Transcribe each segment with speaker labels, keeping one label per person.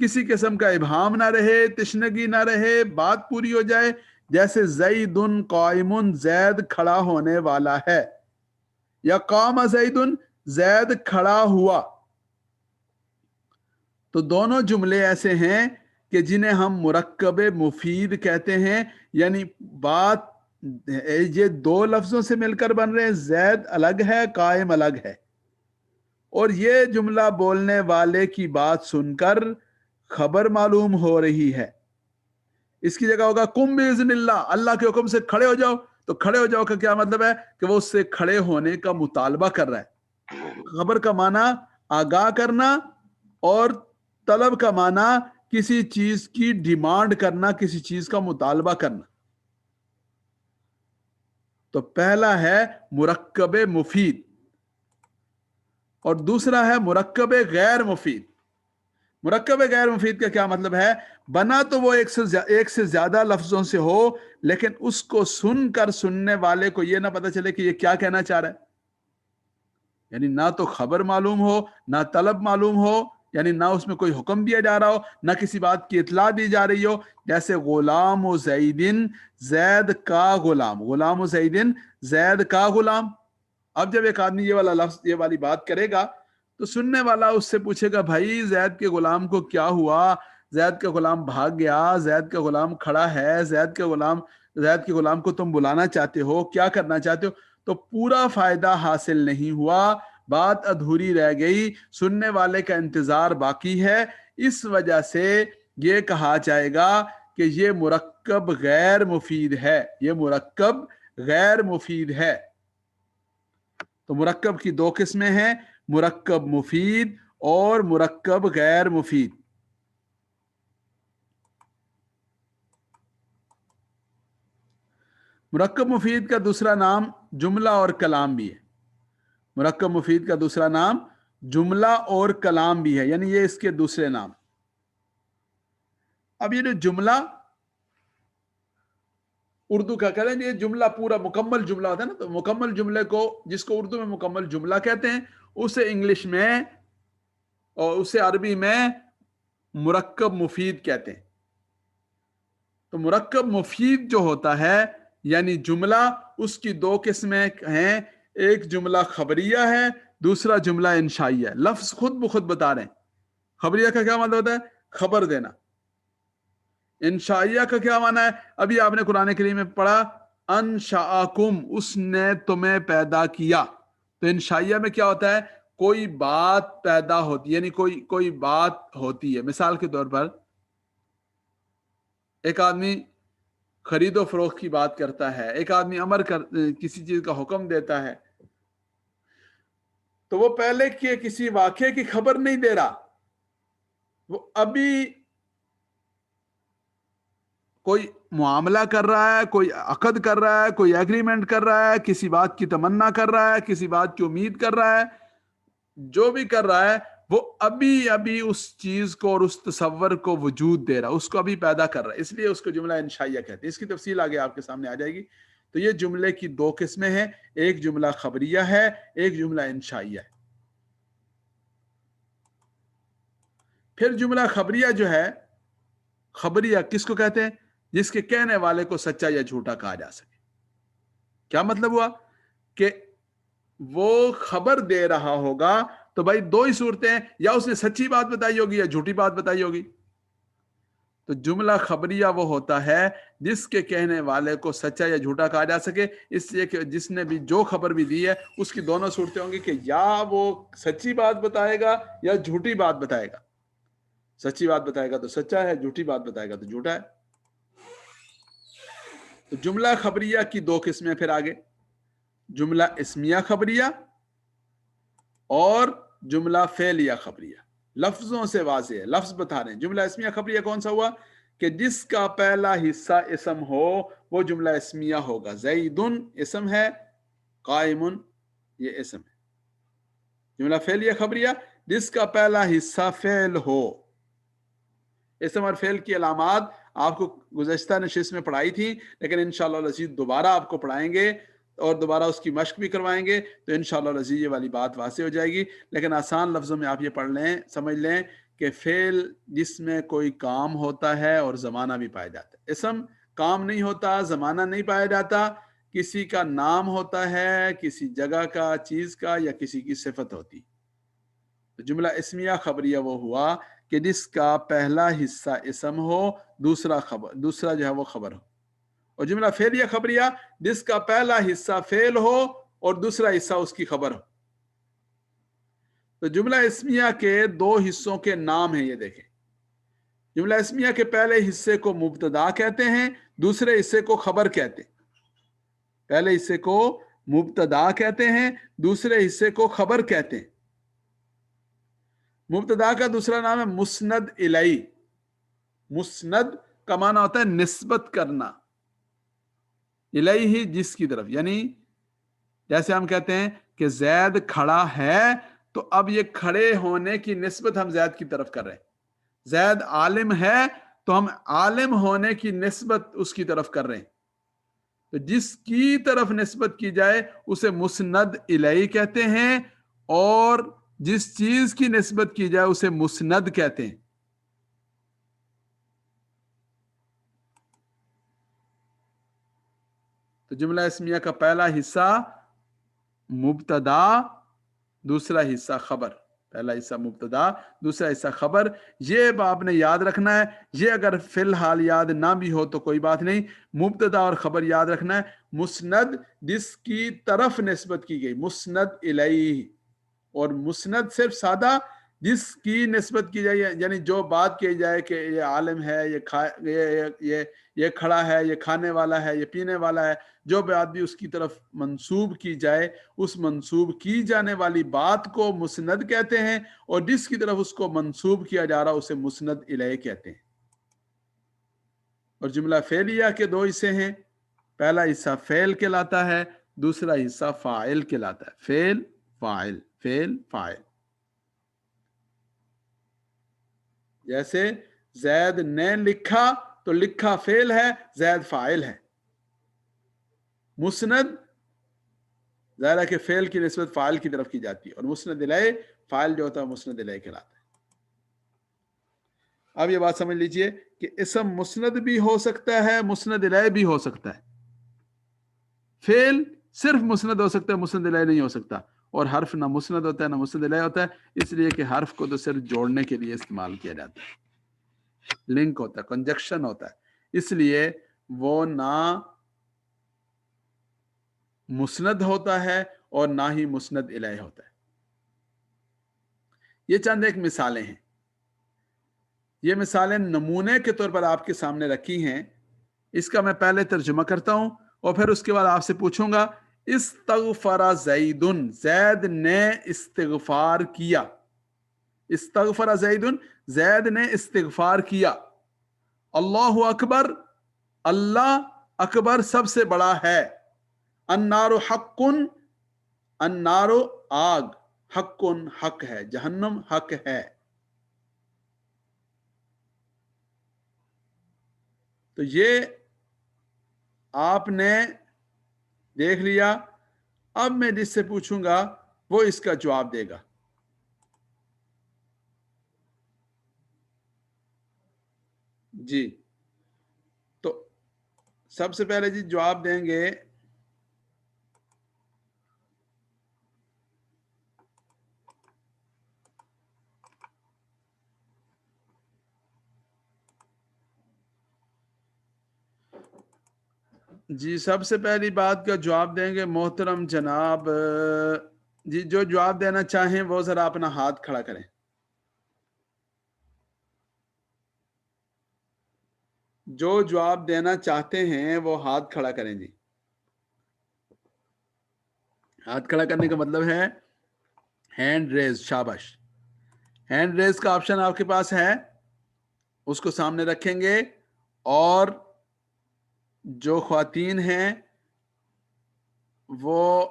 Speaker 1: کسی قسم کا ابہام نہ رہے، تشنگی نہ رہے، بات پوری ہو جائے. جیسے زیدن قائمن، زید کھڑا ہونے والا ہے، یا قام زیدن، زید کھڑا ہوا. تو دونوں جملے ایسے ہیں کہ جنہیں ہم مرکب مفید کہتے ہیں، یعنی بات یہ دو لفظوں سے مل کر بن رہے ہیں، زید الگ ہے، قائم الگ ہے، اور یہ جملہ بولنے والے کی بات سن کر خبر معلوم ہو رہی ہے. اس کی جگہ ہوگا قم باذن اللہ، اللہ کے حکم سے کھڑے ہو جاؤ. تو کھڑے ہو جاؤ کا کیا مطلب ہے؟ کہ وہ اس سے کھڑے ہونے کا مطالبہ کر رہا ہے. خبر کا معنی آگاہ کرنا، اور طلب کا معنی کسی چیز کی ڈیمانڈ کرنا، کسی چیز کا مطالبہ کرنا. تو پہلا ہے مرکب مفید، اور دوسرا ہے مرکب غیر مفید. مرکب غیر مفید کا کیا مطلب ہے؟ بنا تو وہ ایک سے زیادہ لفظوں سے ہو، لیکن اس کو سن کر سننے والے کو یہ نہ پتہ چلے کہ یہ کیا کہنا چاہ رہا ہے. یعنی نہ تو خبر معلوم ہو، نہ طلب معلوم ہو، یعنی نہ اس میں کوئی حکم دیا جا رہا ہو، نہ کسی بات کی اطلاع دی جا رہی ہو. جیسے غلام و زیدن، زید کا غلام، غلام و زیدن، زید کا غلام. اب جب ایک آدمی یہ والا لفظ، یہ والی بات کرے گا تو سننے والا اس سے پوچھے گا بھائی زید کے غلام کو کیا ہوا؟ زید کا غلام بھاگ گیا، زید کا غلام کھڑا ہے، زید کے غلام کو تم بلانا چاہتے ہو، کیا کرنا چاہتے ہو؟ تو پورا فائدہ حاصل نہیں ہوا، بات ادھوری رہ گئی، سننے والے کا انتظار باقی ہے. اس وجہ سے یہ کہا جائے گا کہ یہ مرکب غیر مفید ہے، یہ مرکب غیر مفید ہے. تو مرکب کی دو قسمیں ہیں، مرکب مفید اور مرکب غیر مفید. مرکب مفید کا دوسرا نام جملہ اور کلام بھی ہے. مرکب مفید کا دوسرا نام جملہ اور کلام بھی ہے، یعنی یہ اس کے دوسرے نام. اب یہ جو جملہ اردو کا کہتے ہیں، یہ جملہ پورا مکمل جملہ ہوتا ہے نا، تو مکمل جملے کو، جس کو اردو میں مکمل جملہ کہتے ہیں، اسے انگلش میں اور اسے عربی میں مرکب مفید کہتے ہیں. تو مرکب مفید جو ہوتا ہے، یعنی جملہ، اس کی دو قسمیں ہیں، ایک جملہ خبریہ ہے، دوسرا جملہ انشائیہ ہے. لفظ خود بخود بتا رہے ہیں. خبریہ کا کیا مطلب ہوتا ہے؟ خبر دینا. انشائیہ کا کیا معنی ہے؟ ابھی آپ نے قرآن کریم میں پڑھا انشاءکم، اس نے تمہیں پیدا کیا. تو انشائیہ میں کیا ہوتا ہے؟ کوئی بات پیدا ہوتی ہے، یعنی کوئی بات ہوتی ہے. مثال کے طور پر ایک آدمی خرید و فروخت کی بات کرتا ہے، ایک آدمی کسی چیز کا حکم دیتا ہے، تو وہ پہلے کے کسی واقعے کی خبر نہیں دے رہا، وہ ابھی کوئی معاملہ کر رہا ہے، کوئی عقد کر رہا ہے، کوئی ایگریمنٹ کر رہا ہے، کسی بات کی تمنا کر رہا ہے، کسی بات کی امید کر رہا ہے. جو بھی کر رہا ہے وہ ابھی اس چیز کو اور اس تصور کو وجود دے رہا ہے، اس کو ابھی پیدا کر رہا ہے. اس لیے اس کو جملہ انشائیہ کہتے ہیں. اس کی تفصیل آگے آپ کے سامنے آ جائے گی. تو یہ جملے کی دو قسمیں ہیں، ایک جملہ خبریہ ہے، ایک جملہ انشائیہ ہے. پھر جملہ خبریہ جو ہے، خبریہ کس کو کہتے ہیں؟ جس کے کہنے والے کو سچا یا جھوٹا کہا جا سکے. کیا مطلب ہوا؟ کہ وہ خبر دے رہا ہوگا تو بھائی دو ہی صورتیں ہیں، یا اس نے سچی بات بتائی ہوگی یا جھوٹی بات بتائی ہوگی. تو جملہ خبریہ وہ ہوتا ہے جس کے کہنے والے کو سچا یا جھوٹا کہا جا سکے، اس لیے کہ جس نے بھی جو خبر بھی دی ہے اس کی دونوں صورتیں ہوں گی کہ یا وہ سچی بات بتائے گا یا جھوٹی بات بتائے گا. سچی بات بتائے گا تو سچا ہے، جھوٹی بات بتائے گا تو جھوٹا ہے. تو جملہ خبریہ کی دو قسمیں پھر آگے، جملہ اسمیہ خبریہ اور جملہ فعلیہ خبریہ. لفظوں سے واضح ہے، لفظ بتا رہے ہیں. جملہ اسمیہ خبریہ کون سا ہوا؟ کہ جس کا پہلا حصہ اسم ہو وہ جملہ اسمیہ ہوگا. زیدن اسم ہے، قائمن یہ اسم ہے. جملہ فعلیہ خبریہ جس کا پہلا حصہ فعل ہو. اسم اور فعل کی علامات آپ کو گزشتہ نشست میں پڑھائی تھی، لیکن انشاءاللہ العزیز دوبارہ آپ کو پڑھائیں گے اور دوبارہ اس کی مشق بھی کروائیں گے، تو انشاءاللہ العزیز یہ والی بات واضح ہو جائے گی. لیکن آسان لفظوں میں آپ یہ پڑھ لیں، سمجھ لیں کہ فعل جس میں کوئی کام ہوتا ہے اور زمانہ بھی پایا جاتا ہے. اسم کام نہیں ہوتا، زمانہ نہیں پایا جاتا، کسی کا نام ہوتا ہے، کسی جگہ کا، چیز کا، یا کسی کی صفت ہوتی. تو جملہ اسمیہ خبریہ وہ ہوا کہ جس کا پہلا حصہ اسم ہو، دوسرا جو ہے وہ خبر ہو. اور جملہ فعلیہ خبریہ جس کا پہلا حصہ فعل ہو اور دوسرا حصہ اس کی خبر ہو. تو جملہ اسمیہ کے دو حصوں کے نام ہیں. یہ دیکھیں، جملہ اسمیہ کے پہلے حصے کو مبتدا کہتے ہیں، دوسرے حصے کو خبر کہتے ہیں. پہلے حصے کو مبتدا کہتے ہیں، دوسرے حصے کو خبر کہتے ہیں. مبتدا کا دوسرا نام ہے مسند الیہ. مسند کا معنی ہوتا ہے نسبت کرنا، الیہ جس کی طرف. یعنی جیسے ہم کہتے ہیں کہ زید کھڑا ہے، تو اب یہ کھڑے ہونے کی نسبت ہم زید کی طرف کر رہے ہیں. زید عالم ہے تو ہم عالم ہونے کی نسبت اس کی طرف کر رہے ہیں. تو جس کی طرف نسبت کی جائے اسے مسند الیہ کہتے ہیں، اور جس چیز کی نسبت کی جائے اسے مسند کہتے ہیں. تو جملہ اسمیہ کا پہلا حصہ مبتدا، دوسرا حصہ خبر. پہلا حصہ مبتدا، دوسرا حصہ خبر. یہ آپ نے یاد رکھنا ہے. یہ اگر فی الحال یاد نہ بھی ہو تو کوئی بات نہیں، مبتدا اور خبر یاد رکھنا ہے. مسند جس کی طرف نسبت کی گئی، مسند الیہ. اور مسند صرف سادہ جس کی نسبت کی جائے، یعنی جو بات کی جائے کہ یہ عالم ہے، یہ کھڑا ہے، یہ کھانے والا ہے، یہ پینے والا ہے، جو بات بھی اس کی طرف منسوب کی جائے، اس منسوب کی جانے والی بات کو مسند کہتے ہیں، اور جس کی طرف اس کو منسوب کیا جا رہا اسے مسند الیہ کہتے ہیں. اور جملہ فعلیہ کے دو حصے ہیں. پہلا حصہ فعل کہلاتا ہے، دوسرا حصہ فاعل کہلاتا ہے. فعل فاعل، فعل فاعل. جیسے زید نے لکھا، تو لکھا فعل ہے، زید فاعل ہے. مسند ظاہر ہے کہ فعل کی نسبت فاعل کی طرف کی جاتی ہے، اور مسند الیہ فاعل جو ہوتا ہے مسند الیہ کہلاتا ہے. اب یہ بات سمجھ لیجئے کہ اسم مسند بھی ہو سکتا ہے، مسند الیہ بھی ہو سکتا ہے. فعل صرف مسند ہو سکتا ہے، مسند الیہ نہیں ہو سکتا. اور حرف نہ مسند ہوتا ہے نہ مسند الیہ ہوتا ہے، اس لیے کہ حرف کو تو صرف جوڑنے کے لیے استعمال کیا جاتا ہے. لنک ہوتا ہے، کنجکشن ہوتا ہے، اس لیے وہ نہ مسند ہوتا ہے اور نہ ہی مسند الیہ ہوتا ہے. یہ چند ایک مثالیں ہیں. یہ مثالیں نمونے کے طور پر آپ کے سامنے رکھی ہیں. اس کا میں پہلے ترجمہ کرتا ہوں اور پھر اس کے بعد آپ سے پوچھوں گا. استغفر زیدن، زید نے استغفار کیا. استغفر زیدن، زید نے استغفار کیا. اللہ اکبر، اللہ اکبر سب سے بڑا ہے. النار حق، النار آگ، حق حق ہے، جہنم حق ہے. تو یہ آپ نے دیکھ لیا. اب میں جس سے پوچھوں گا وہ اس کا جواب دے گا. جی تو سب سے پہلے جی جواب دیں گے جی سب سے پہلی بات کا جواب دیں گے محترم جناب. جی جو جواب دینا چاہیں وہ ذرا اپنا ہاتھ کھڑا کریں. جو جواب دینا چاہتے ہیں وہ ہاتھ کھڑا کریں. جی ہاتھ کھڑا کرنے کا مطلب ہے ہینڈ ریز. شاباش. ہینڈ ریز کا آپشن آپ کے پاس ہے، اس کو سامنے رکھیں گے اور جو خواتین ہیں وہ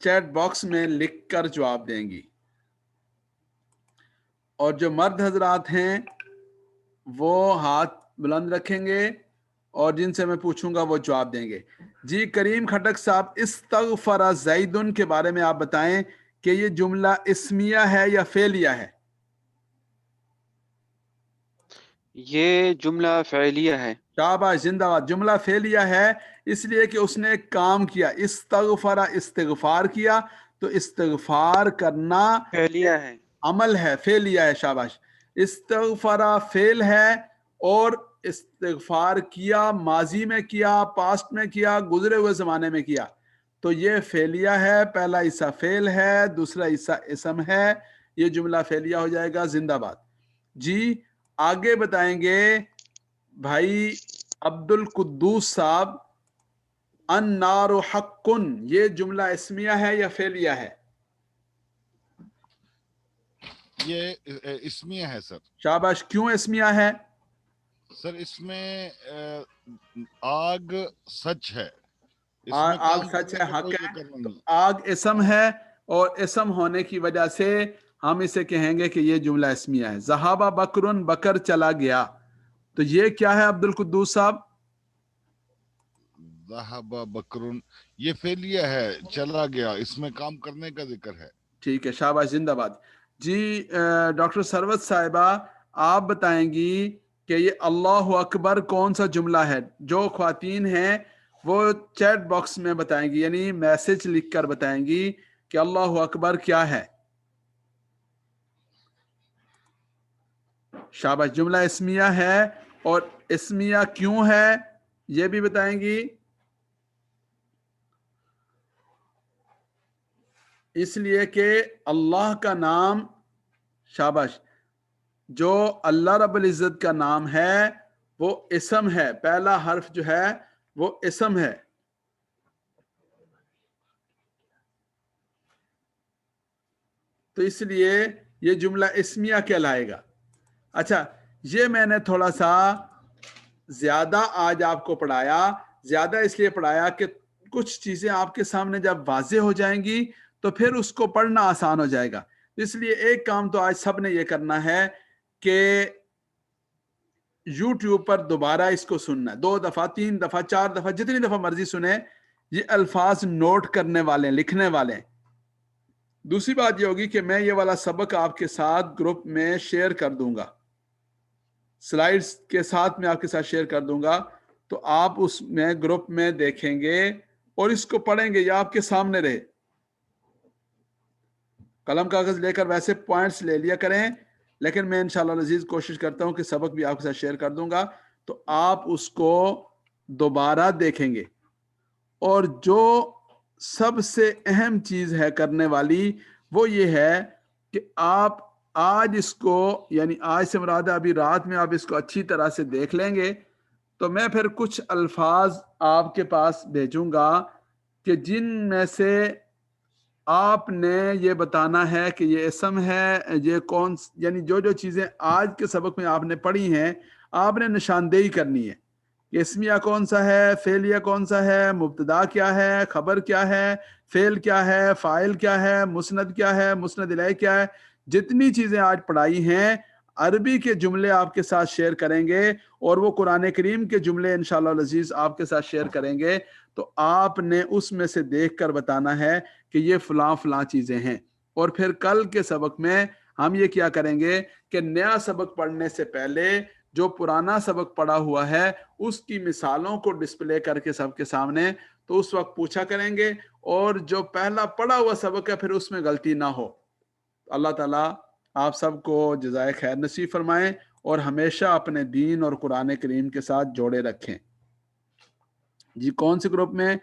Speaker 1: چیٹ باکس میں لکھ کر جواب دیں گی، اور جو مرد حضرات ہیں وہ ہاتھ بلند رکھیں گے اور جن سے میں پوچھوں گا وہ جواب دیں گے. جی کریم کھٹک صاحب، استغفر زیدن کے بارے میں آپ بتائیں کہ یہ جملہ اسمیہ ہے یا فعلیہ ہے؟
Speaker 2: یہ جملہ فعلیہ ہے.
Speaker 1: شاباش زندہ باد. جملہ فعلیہ ہے اس لیے کہ اس نے ایک کام کیا. استغفر استغفار کیا تو استغفار کرنا
Speaker 2: فعلیہ ہے.
Speaker 1: عمل ہے, فعلیہ ہے. شاباش. استغفر فعل ہے اور استغفار کیا ماضی میں کیا, پاسٹ میں کیا, گزرے ہوئے زمانے میں کیا, تو یہ فعلیہ ہے. پہلا حصہ فعل ہے, دوسرا حصہ اسم ہے. یہ جملہ فعلیہ ہو جائے گا. زندہ باد. جی آگے بتائیں گے بھائی عبد القدوس صاحب. النار حق, یہ جملہ اسمیہ ہے یا فعلیہ ہے؟
Speaker 3: یہ اسمیہ ہے سر.
Speaker 1: شاباش. کیوں اسمیہ ہے؟
Speaker 3: سر اس میں آگ سچ ہے, اس میں
Speaker 1: آگ
Speaker 3: کام
Speaker 1: سچ
Speaker 3: کرنے
Speaker 1: ہے,
Speaker 3: کا
Speaker 1: حق
Speaker 3: کوئی
Speaker 1: ہے.
Speaker 3: ذکر
Speaker 1: تو
Speaker 3: نہیں.
Speaker 1: آگ اسم ہے اور اسم ہونے کی وجہ سے ہم اسے کہیں گے کہ یہ جملہ اسمیہ ہے. ذہابہ بکرن, بکر چلا گیا, تو یہ کیا ہے عبد القدوس صاحب؟
Speaker 3: ذہب بکرن یہ فعلیہ ہے, چلا گیا, اس میں کام کرنے کا ذکر ہے.
Speaker 1: ٹھیک ہے. شاباش. زندہ باد. جی ڈاکٹر سروت صاحبہ آپ بتائیں گی کہ یہ اللہ اکبر کون سا جملہ ہے؟ جو خواتین ہیں وہ چیٹ باکس میں بتائیں گی, یعنی میسج لکھ کر بتائیں گی کہ اللہ اکبر کیا ہے. شاباش. جملہ اسمیہ ہے اور اسمیہ کیوں ہے یہ بھی بتائیں گی. اس لیے کہ اللہ کا نام, شاباش, جو اللہ رب العزت کا نام ہے وہ اسم ہے. پہلا حرف جو ہے وہ اسم ہے. تو اس لیے یہ جملہ اسمیہ کہلائے گا. اچھا یہ میں نے تھوڑا سا زیادہ آج آپ کو پڑھایا. زیادہ اس لیے پڑھایا کہ کچھ چیزیں آپ کے سامنے جب واضح ہو جائیں گی تو پھر اس کو پڑھنا آسان ہو جائے گا. اس لیے ایک کام تو آج سب نے یہ کرنا ہے کہ یوٹیوب پر دوبارہ اس کو سننا ہے, 2 دفعہ 3 دفعہ 4 دفعہ جتنی دفعہ مرضی سنیں. یہ الفاظ نوٹ کرنے والے, لکھنے والے. دوسری بات یہ ہوگی کہ میں یہ والا سبق آپ کے ساتھ گروپ میں شیئر کر دوں گا, سلائیڈز کے ساتھ میں آپ کے ساتھ شیئر کر دوں گا, تو آپ اس میں گروپ میں دیکھیں گے اور اس کو پڑھیں گے. یا آپ کے سامنے رہے, قلم کاغذ لے کر ویسے پوائنٹس لے لیا کریں, لیکن میں انشاءاللہ العزیز کوشش کرتا ہوں کہ سبق بھی آپ کے ساتھ شیئر کر دوں گا, تو آپ اس کو دوبارہ دیکھیں گے. اور جو سب سے اہم چیز ہے کرنے والی وہ یہ ہے کہ آپ آج اس کو, یعنی آج سے مراد ہے ابھی رات میں آپ اس کو اچھی طرح سے دیکھ لیں گے, تو میں پھر کچھ الفاظ آپ کے پاس بھیجوں گا کہ جن میں سے آپ نے یہ بتانا ہے کہ یہ اسم ہے, یہ کون, یعنی جو جو چیزیں آج کے سبق میں آپ نے پڑھی ہیں آپ نے نشاندہی کرنی ہے کہ اسمیہ کون سا ہے, فعلیہ کون سا ہے, مبتدا کیا ہے, خبر کیا ہے, فعل کیا ہے, فاعل کیا ہے, مسند کیا ہے, مسند الیہ کیا ہے. جتنی چیزیں آج پڑھائی ہیں عربی کے جملے آپ کے ساتھ شیئر کریں گے اور وہ قرآن کریم کے جملے انشاءاللہ العزیز آپ کے ساتھ شیئر کریں گے, تو آپ نے اس میں سے دیکھ کر بتانا ہے کہ یہ فلاں فلاں چیزیں ہیں. اور پھر کل کے سبق میں ہم یہ کیا کریں گے کہ نیا سبق پڑھنے سے پہلے جو پرانا سبق پڑھا ہوا ہے اس کی مثالوں کو ڈسپلے کر کے سب کے سامنے, تو اس وقت پوچھا کریں گے, اور جو پہلا پڑھا ہوا سبق ہے پھر اس میں غلطی نہ ہو. اللہ تعالیٰ آپ سب کو جزائے خیر نصیب فرمائیں اور ہمیشہ اپنے دین اور قرآن کریم کے ساتھ جوڑے رکھیں. جی کون سے گروپ میں؟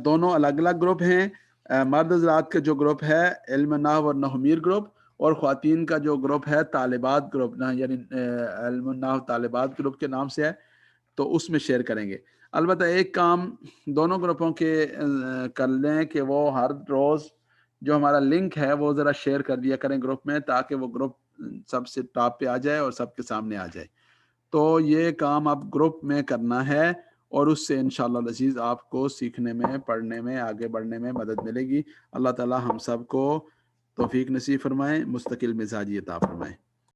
Speaker 1: دونوں الگ الگ گروپ ہیں. مرد حضرات کا جو گروپ ہے علم نحو اور نحومیر گروپ, اور خواتین کا جو گروپ ہے طالبات گروپ, یعنی علم نحو طالبات گروپ کے نام سے ہے, تو اس میں شیئر کریں گے. البتہ ایک کام دونوں گروپوں کے کر لیں کہ وہ ہر روز جو ہمارا لنک ہے وہ ذرا شیئر کر دیا کریں گروپ میں, تاکہ وہ گروپ سب سے ٹاپ پہ آ جائے اور سب کے سامنے آ جائے. تو یہ کام آپ گروپ میں کرنا ہے, اور اس سے انشاءاللہ العزیز آپ کو سیکھنے میں, پڑھنے میں, آگے بڑھنے میں مدد ملے گی. اللہ تعالی ہم سب کو توفیق نصیب فرمائے, مستقل مزاجی عطا فرمائے.